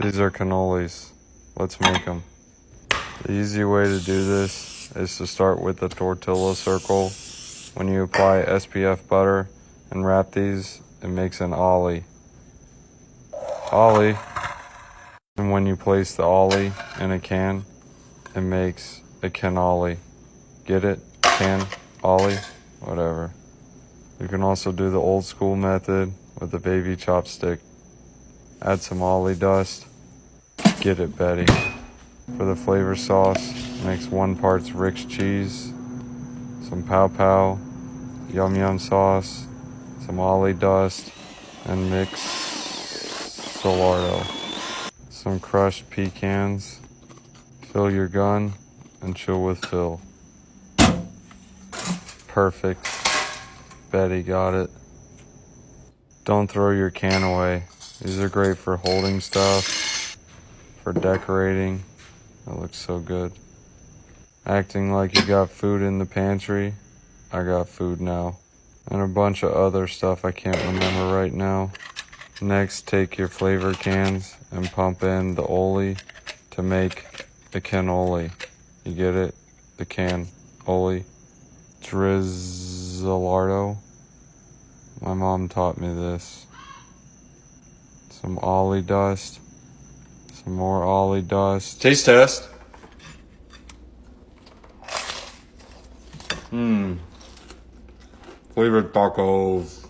These are cannolis. Let's make them. The easy way to do this is to start with the tortilla circle. When you apply SPF butter and wrap these, it makes an ollie. Ollie. And when you place the ollie in a can, it makes a cannoli. Get it? Can, ollie, whatever. You can also do the old school method with the baby chopstick. Add some ollie dust. Get it, Betty. For the flavor sauce, mix 1 part Rick's cheese, some pow pow, yum yum sauce, some ollie dust, and mix Solardo. Some crushed pecans. Fill your gun and chill with Phil. Perfect. Betty got it. Don't throw your can away. These are great for holding stuff, for decorating. That looks so good. Acting like you got food in the pantry. I got food now. And a bunch of other stuff I can't remember right now. Next, take your flavor cans and pump in the Oli to make a cannoli. You get it? The can. Oli. Drizzolardo. My mom taught me this. Some ollie dust. Some more ollie dust. Taste test. Flavored tacos.